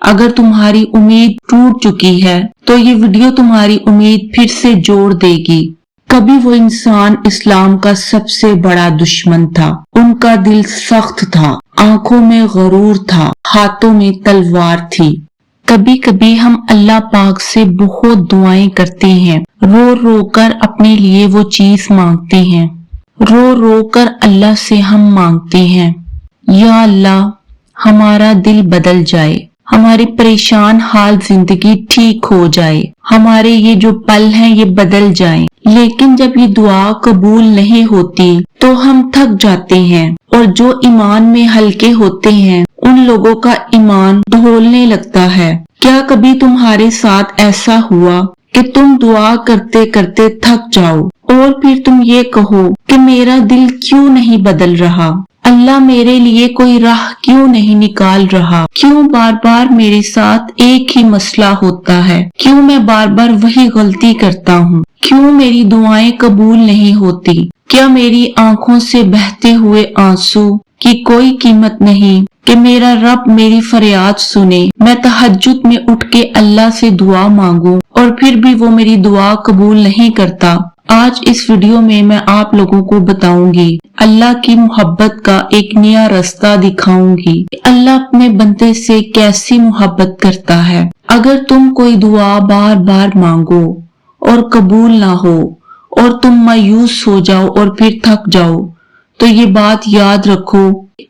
अगर तुम्हारी उम्मीद टूट चुकी है तो ये वीडियो तुम्हारी उम्मीद फिर से जोड़ देगी। कभी वो इंसान इस्लाम का सबसे बड़ा दुश्मन था। उनका दिल सख्त था, आंखों में गरूर था, हाथों में तलवार थी। कभी कभी हम अल्लाह पाक से बहुत दुआएं करते हैं, रो रो कर अपने लिए वो चीज मांगते हैं। रो रो कर अल्लाह से हम मांगते हैं, या अल्लाह हमारा दिल बदल जाए, हमारी परेशान हाल जिंदगी ठीक हो जाए, हमारे ये जो पल हैं ये बदल जाएं। लेकिन जब ये दुआ कबूल नहीं होती तो हम थक जाते हैं, और जो ईमान में हल्के होते हैं उन लोगों का ईमान ढोलने लगता है। क्या कभी तुम्हारे साथ ऐसा हुआ कि तुम दुआ करते करते थक जाओ और फिर तुम ये कहो कि मेरा दिल क्यों नहीं बदल रहा, अल्लाह मेरे लिए कोई राह क्यों नहीं निकाल रहा, क्यों बार बार मेरे साथ एक ही मसला होता है, क्यों मैं बार बार वही गलती करता हूँ, क्यों मेरी दुआएं कबूल नहीं होती, क्या मेरी आंखों से बहते हुए आंसू की कोई कीमत नहीं कि मेरा रब मेरी फरियाद सुने। मैं तहज्जुद में उठ के अल्लाह से दुआ मांगू और फिर भी वो मेरी दुआ कबूल नहीं करता। आज इस वीडियो में मैं आप लोगों को बताऊंगी, अल्लाह की मोहब्बत का एक नया रास्ता दिखाऊंगी। अल्लाह अपने बंदे से कैसी मोहब्बत करता है। अगर तुम कोई दुआ बार बार मांगो और कबूल ना हो और तुम मायूस हो जाओ और फिर थक जाओ, तो ये बात याद रखो,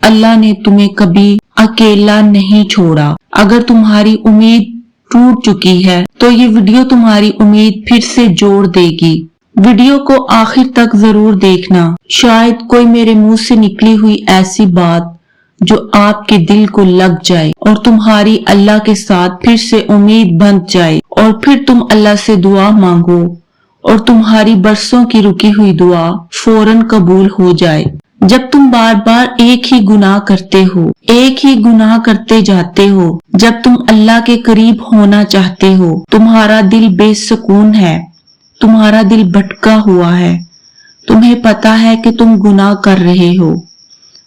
अल्लाह ने तुम्हें कभी अकेला नहीं छोड़ा। अगर तुम्हारी उम्मीद टूट चुकी है तो ये वीडियो तुम्हारी उम्मीद फिर से जोड़ देगी। वीडियो को आखिर तक जरूर देखना, शायद कोई मेरे मुंह से निकली हुई ऐसी बात जो आपके दिल को लग जाए और तुम्हारी अल्लाह के साथ फिर से उम्मीद बंध जाए, और फिर तुम अल्लाह से दुआ मांगो और तुम्हारी बरसों की रुकी हुई दुआ फौरन कबूल हो जाए। जब तुम बार बार एक ही गुनाह करते हो, एक ही गुनाह करते जाते हो, जब तुम अल्लाह के करीब होना चाहते हो, तुम्हारा दिल बेसुकून है, तुम्हारा दिल भटका हुआ है, तुम्हें पता है कि तुम गुनाह कर रहे हो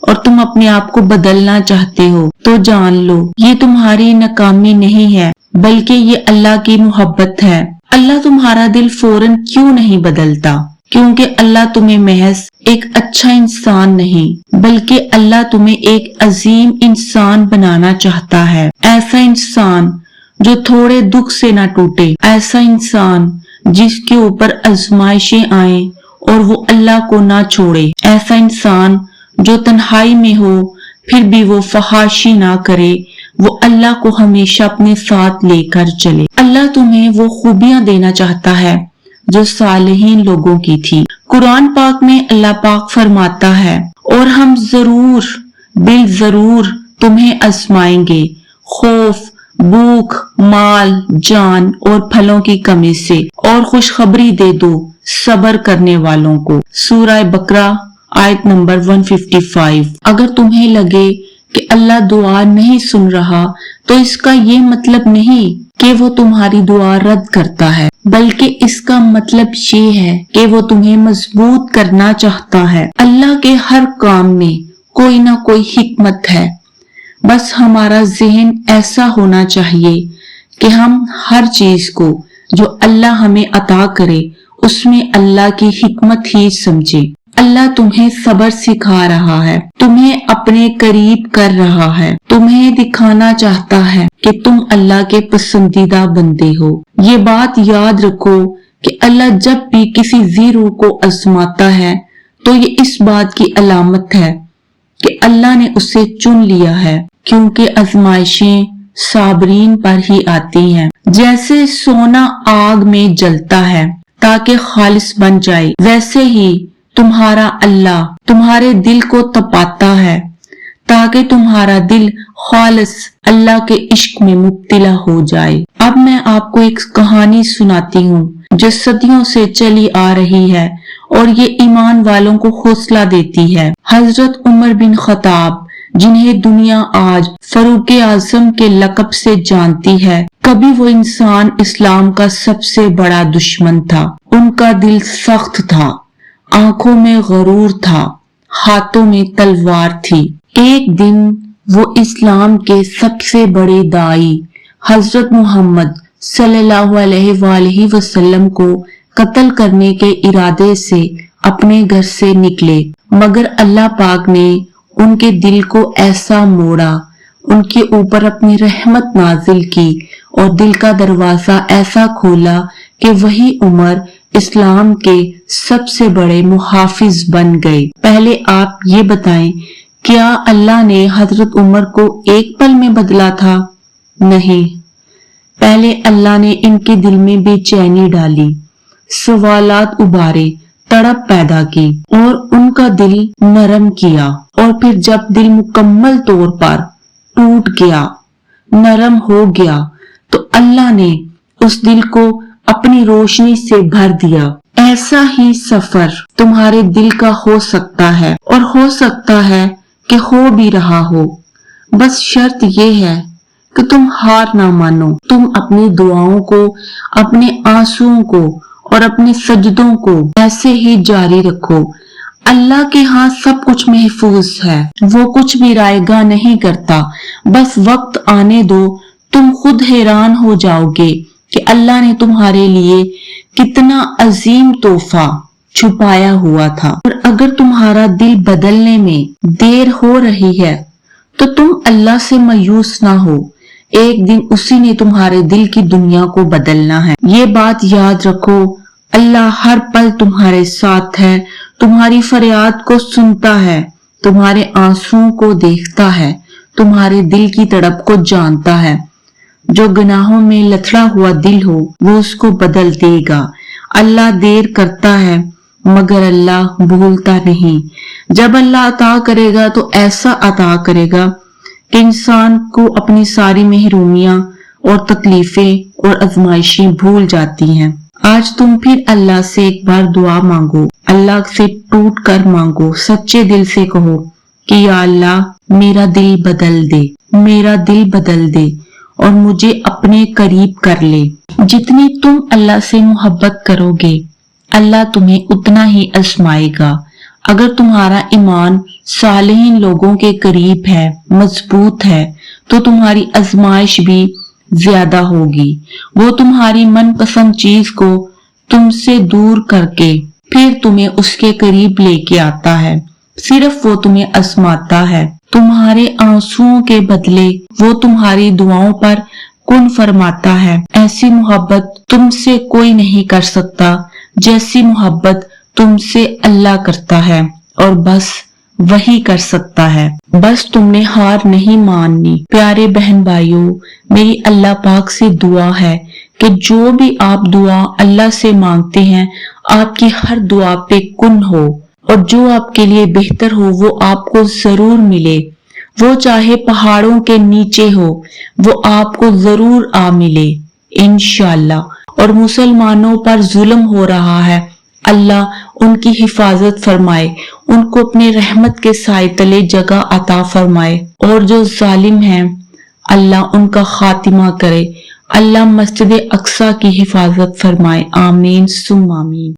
और तुम अपने आप को बदलना चाहते हो, तो जान लो ये तुम्हारी नाकामी नहीं है, बल्कि ये अल्लाह की मोहब्बत है। अल्लाह तुम्हारा दिल फौरन क्यों नहीं बदलता? क्योंकि अल्लाह तुम्हें महज एक अच्छा इंसान नहीं, बल्कि अल्लाह तुम्हें एक अजीम इंसान बनाना चाहता है। ऐसा इंसान जो थोड़े दुख से ना टूटे, ऐसा इंसान जिसके ऊपर आजमाइशें आए और वो अल्लाह को ना छोड़े, ऐसा इंसान जो तन्हाई में हो फिर भी वो फहाशी ना करे, वो अल्लाह को हमेशा अपने साथ लेकर चले। अल्लाह तुम्हें वो खूबियां देना चाहता है जो सालिहीन लोगों की थी। कुरान पाक में अल्लाह पाक फरमाता है, और हम जरूर बिल जरूर तुम्हें आजमाएंगे खौफ, भूख, माल, जान और फलों की कमी से, और खुशखबरी दे दो सब्र करने वालों को। सूरह बकरा आयत नंबर 155। अगर तुम्हें लगे कि अल्लाह दुआ नहीं सुन रहा तो इसका ये मतलब नहीं कि वो तुम्हारी दुआ रद्द करता है, बल्कि इसका मतलब ये है कि वो तुम्हें मजबूत करना चाहता है। अल्लाह के हर काम में कोई ना कोई हिकमत है, बस हमारा ज़हन ऐसा होना चाहिए कि हम हर चीज को जो अल्लाह हमें अता करे उसमें अल्लाह की हिकमत ही समझे। अल्लाह तुम्हें सब्र सिखा रहा है, तुम्हें अपने करीब कर रहा है, तुम्हें दिखाना चाहता है कि तुम अल्लाह के पसंदीदा बंदे हो। ये बात याद रखो कि अल्लाह जब भी किसी जी रूह को आजमाता है तो ये इस बात की अलामत है कि अल्लाह ने उसे चुन लिया है, क्योंकि आजमाइशें साबरीन पर ही आती हैं। जैसे सोना आग में जलता है ताकि खालिस बन जाए, वैसे ही तुम्हारा अल्लाह तुम्हारे दिल को तपाता है ताकि तुम्हारा दिल खालिस अल्लाह के इश्क में मुब्तला हो जाए। अब मैं आपको एक कहानी सुनाती हूँ जो सदियों से चली आ रही है और ये ईमान वालों को हौसला देती है। हजरत उमर बिन खत्ताब, जिन्हें दुनिया आज फरूक आजम के लक़ब से जानती है, कभी वो इंसान इस्लाम का सबसे बड़ा दुश्मन था। उनका दिल सख्त था, आंखों में गरूर था, हाथों में तलवार थी। एक दिन वो इस्लाम के सबसे बड़े दाई हजरत मोहम्मद सल्लल्लाहु अलैहि वसल्लम को कत्ल करने के इरादे से अपने घर से निकले, मगर अल्लाह पाक ने उनके दिल को ऐसा मोड़ा, उनके ऊपर अपनी रहमत नाजिल की और दिल का दरवाजा ऐसा खोला कि वही उमर इस्लाम के सबसे बड़े मुहाफिज बन गए। पहले आप ये बताएं, क्या अल्लाह ने हजरत उमर को एक पल में बदला था? नहीं, पहले अल्लाह ने इनके दिल में बेचैनी डाली, सवालात उबारे, तड़प पैदा की और उनका दिल नरम किया। और फिर जब दिल मुकम्मल तौर पर टूट गया, नरम हो गया, तो अल्लाह ने उस दिल को अपनी रोशनी से भर दिया। ऐसा ही सफर तुम्हारे दिल का हो सकता है, और हो सकता है कि हो भी रहा हो। बस शर्त ये है कि तुम हार ना मानो, तुम अपनी दुआओं को, अपने आंसुओं को और अपने सजदों को ऐसे ही जारी रखो। अल्लाह के हाथ सब कुछ महफूज है, वो कुछ भी रायगा नहीं करता। बस वक्त आने दो, तुम खुद हैरान हो जाओगे कि अल्लाह ने तुम्हारे लिए कितना अजीम तोहफा छुपाया हुआ था। और अगर तुम्हारा दिल बदलने में देर हो रही है तो तुम अल्लाह से मायूस ना हो, एक दिन उसी ने तुम्हारे दिल की दुनिया को बदलना है। ये बात याद रखो, अल्लाह हर पल तुम्हारे साथ है, तुम्हारी फरियाद को सुनता है, तुम्हारे आंसुओं को देखता है, तुम्हारे दिल की तड़प को जानता है। जो गुनाहों में लथड़ा हुआ दिल हो वो उसको बदल देगा। अल्लाह देर करता है मगर अल्लाह भूलता नहीं। जब अल्लाह अता करेगा तो ऐसा अता करेगा कि इंसान को अपनी सारी महरूमियां और तकलीफें और आजमाइशें भूल जाती हैं। आज तुम फिर अल्लाह से एक बार दुआ मांगो, अल्लाह से टूट कर मांगो, सच्चे दिल से कहो कि या अल्लाह मेरा दिल बदल दे, मेरा दिल बदल दे और मुझे अपने करीब कर ले। जितनी तुम अल्लाह से मोहब्बत करोगे अल्लाह तुम्हें उतना ही आजमाएगा। अगर तुम्हारा ईमान सालिहीन लोगों के करीब है, मजबूत है, तो तुम्हारी आजमाइश भी ज्यादा होगी। वो तुम्हारी मनपसंद चीज को तुमसे दूर करके फिर तुम्हें उसके करीब लेके आता है। सिर्फ वो तुम्हें आजमाता है। तुम्हारे आंसुओं के बदले वो तुम्हारी दुआओं पर कुन फरमाता है। ऐसी मोहब्बत तुमसे कोई नहीं कर सकता जैसी मोहब्बत तुमसे अल्लाह करता है, और बस वही कर सकता है। बस तुमने हार नहीं माननी। प्यारे बहन भाइयों, मेरी अल्लाह पाक से दुआ है कि जो भी आप दुआ अल्लाह से मांगते हैं आपकी हर दुआ पे कुन हो, और जो आपके लिए बेहतर हो वो आपको जरूर मिले। वो चाहे पहाड़ों के नीचे हो, वो आपको जरूर आ मिले इंशाअल्लाह। और मुसलमानों पर जुल्म हो रहा है, अल्लाह उनकी हिफाजत फरमाए, उनको अपने रहमत के साए तले जगह अता फरमाए। और जो जालिम हैं अल्लाह उनका खातिमा करे। अल्लाह मस्जिद अक्सा की हिफाजत फरमाए। आमीन सुम आमीन।